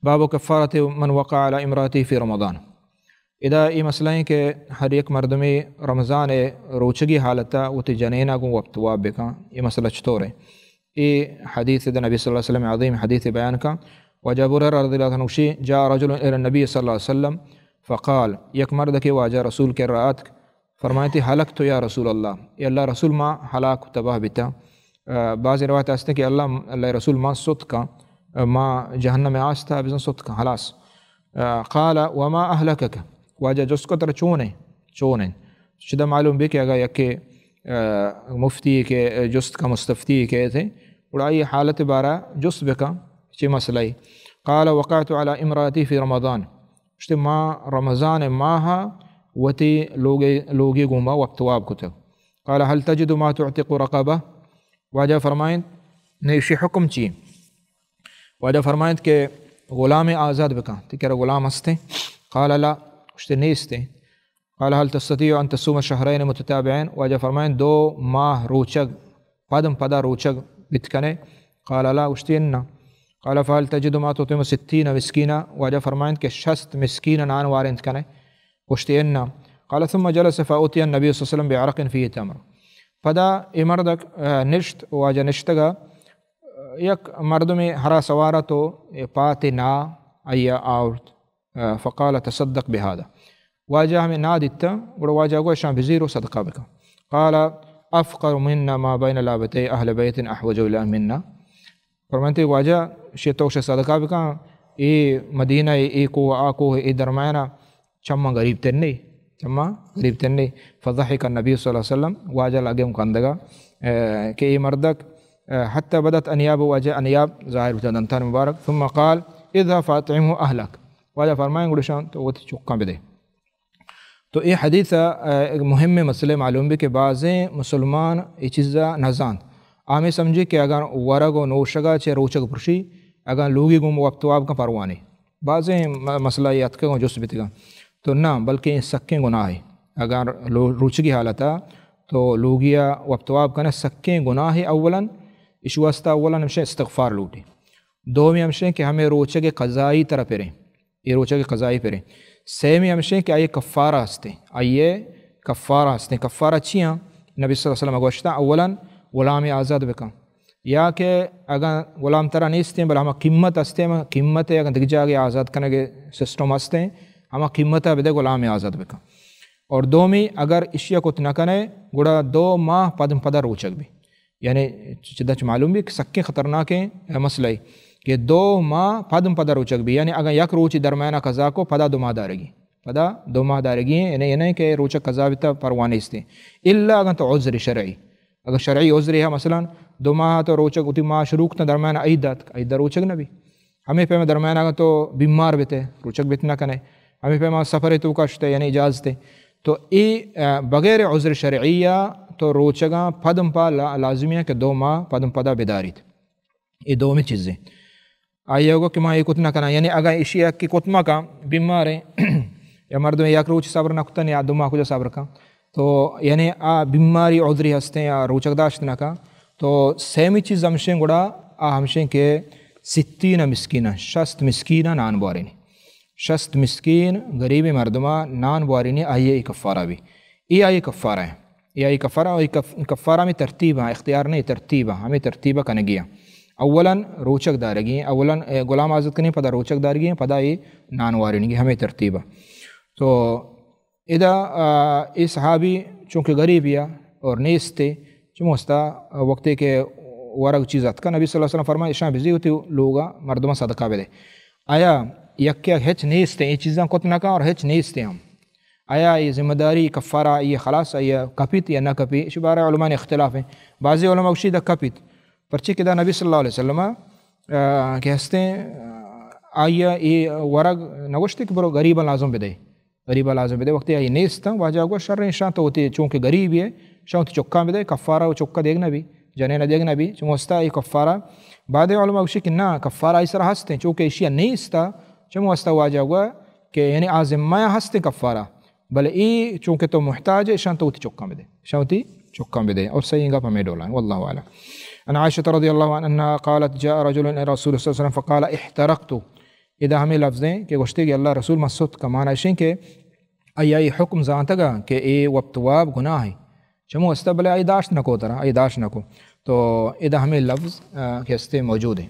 باب کفارت من وقع علی امراتی فی رمضان. اذا یہ مسئلہ ہے کہ ہر ایک مرد میں رمضان روچگی حالتا وہ جنینا کو وقت واب بکا یہ مسئلہ چطور ہے. یہ حدیث نبی صلی اللہ علیہ وسلم عظیم حدیث بیان کا. وجابر رضی اللہ عنہ شی جاء رجل الى النبی صلی اللہ علیہ وسلم فقال یک مرد کے واجہ رسول کے رات فرمائے تھی حلقت یا رسول اللہ یا اللہ رسول ما ہلاک تباہ بتا. بعض روایت آستے کہ اللہ رسول ما ست کا ما جہنم میں آستا بزن ست کا حلاس. قال وما اہلکک واجہ جس کو تر چونے شدہ معلوم بھی کہ اگر یک مفتی کے جست کا مستفتی کے تھے اڑائی حالت بارہ جست بکا چی مسئلہ. قال وقعت على امراتی فی رمضان اشتے ما رمضان ماہا وتی لوگی گوما وقت واب کتا. قال هل تجد ما تعتق رقبہ واجہ فرمائیں نیشی حکم چی واجہ فرمائیں کہ غلام آزاد بکا تی کہ غلام ہستے. قال لا اشتے نیستے. قال هل تستطيع ان تصوم شهرين متتابعين واجہ فرمائیں 2 ماہ روچگ پدم پدا روچگ بتکنے. قال لا اشتے انہ. قال فهل تجد ما تطعم 60 مسکینہ واجہ فرمائیں کہ 60 مسکین نان وارنت کنے اشتے انہ. قال ثم جلس فأتي النبي صلی اللہ علیہ وسلم بعرق فيه تمر پدا ای مردک نشت واجہ نشتگا یک مرد میں ہرا سوارا تو پاتے نا ایا آورت. فقال تصدق بهذا واجہ ہمیں نا دیتا اور واجہ کو شام بزیرو صدقہ بکا. قال افقر منا ما بین لابتی اہل بیت احوج الی منا فرمانتے واجہ شیطوش صدقہ بکا ای مدینہ ای کو آکو ای درمیانہ چمہ غریب تنی. فضحک النبی صلی اللہ علیہ وسلم واجہ لگے مکندگا کہ ای مردک حتی بدت انیاب واجہ انیاب ظاہر ہوتا دنتان مبارک. ثم قال اذا فاطعمہ اہلک واجہ فرمائیں گوڑشان تو وہ چکاں بدے. تو یہ حدیث ایک مہم مسئلے معلوم بھی کہ بعضیں مسلمان یہ چیزا نزان آمی سمجھی کہ اگر ورگ و نوشگا چے روچگ پرشی اگر لوگی گم وقت واب کا پروانے بعضیں مسئلہ یہ اتکے گا جس بیتگا تو نہ بلکہ یہ سکیں گناہ ہے. اگر روچگی حالتا تو لوگیا وقت واب کنے سکیں گناہ ہے. اولاً اشواستا اولاً ہمشہ استغفار لوٹی. دومی ہمشہ کہ ہمیں روچگ قضائی طرح پریں یہ روچگ قضائی پریں. سیمی ہمشہ کہ آئیے کفارہ ہستے کفارہ چیاں نبی صلی اللہ علیہ وسلم گوشتا. اولاً غلام آزاد بکا یا کہ اگر غلام ترہ نہیں ہستے بل ہمیں قیمت ہستے قیمت اگر دکھ جاگے آزاد کرنے کے سسٹم ہستے ہمیں قیمت بدے غلام آزاد بکا. اور دومی اگر اشیاء کو تنکنے گوڑا 2 ماہ پدم پدا روچک بھی یعنی چدچ معلوم بھی کہ سکے خطرناک مسئلہ ہے کہ 2 ماہ پدم پدا روچک بھی یعنی اگر یک روچی درمیانہ قضا کو پدا 2 ماہ دارگی یعنی یہ نہیں کہ روچک قضا بھی تا پروانے استے الا اگر تو عذر شرعی اگر شرعی عذر ہے مثلا 2 ماہ تو روچک اتی ماہ شروع تا درمیانہ عیدہ روچک نہ بھی ہمیں پہ میں درمیانہ اگر تو بیمار بیتے روچک بیت نہ کنے ہمیں پہ میں سفر تو کشتے یعنی اجازت تو ای بغیر عذر شرعیہ تو روچگاں پدم پا لازمی ہے کہ 2 ماہ پدم پدا بیداری تھے. یہ 2 میں چیزیں آئیے ہوگا کہ ماں یہ کتنا کنا یعنی اگر اشیاء کی کتما کا بیمار ہیں یا مرد میں یک روچ صبر نہ کتن یا 2 ماہ کو جو صبر کا تو یعنی بیماری عذری ہستے یا روچک داشت نہ کا تو سیمی چیز ہمشیں گوڑا ہمشیں کہ 60 مسکینہ 60 مسکینہ نان بوارینی 60 مسکین غریب مردمہ نان بوارینی آئیے کفارہ بھی یہ آئیے کفارہ ہے یہ آئی کفارہ اور کفارہ میں ترتیب ہے اختیار نہیں ترتیب ہے ہمیں ترتیبہ کنے گیا. اولاً روچک دارگی اولاً غلام آزاد کنی پدا روچک دارگی پدا یہ نان وارنگی ہمیں ترتیبہ. تو ادا یہ صحابی چونکہ غریب یا اور نیستے چموستا وقتے کے ورگ چیزات کا نبی صلی اللہ علیہ وسلم فرمائے اشاں بزی ہوتی لوگا مردمہ صدقہ بدے. آیا یکیا ہچ نیستے یہ چیزاں کت نہ کا اور ہچ نیستے ہم آیا یہ ذمہ داری کفارہ یہ خلاص یہ کپیت یا نہ کپی اس بارے علماء نے اختلاف ہیں. بعضی علماء اشیدہ کپیت پرچے کدا نبی صلی اللہ علیہ وسلم کہ ہستے آیا یہ ورگ نوشتے کہ برو غریبہ لازم بدے وقت یہ نیستا واجہ کو شر شاہ تو ہوتی چونکہ غریب ہے شاہ تو چکا بدے کفارہ و چکا دیکھنا بھی جنینہ دیکھنا بھی چموستا یہ کفارہ. بعد علماء اشی کہ نہ کفارہ اس طرح ہستے چونکہ اشیاء نیستا چموستا واجہ ہوا کہ یعنی آزمہ ہستے کفارہ بل ای چونکہ تو محتاج ہے شان تو ہوتی چکا بدے اور صحیح گا ہمیں ڈولا واللہ اعلم. عن عائشة رضی اللہ عنہ قالت جاء رجل الى رسول صلی اللہ علیہ وسلم فقال احترقت ادا ہمیں لفظ ہیں کہ گشتے کہ اللہ رسول مسعود کا معنی شیں کہ ای حکم زانتگا کہ اے وقتواب گناہ ہے چمو استبلے ای داشت نکو ترا ای داشت نکو تو ادا ہمیں لفظ کے ہستے موجود ہیں.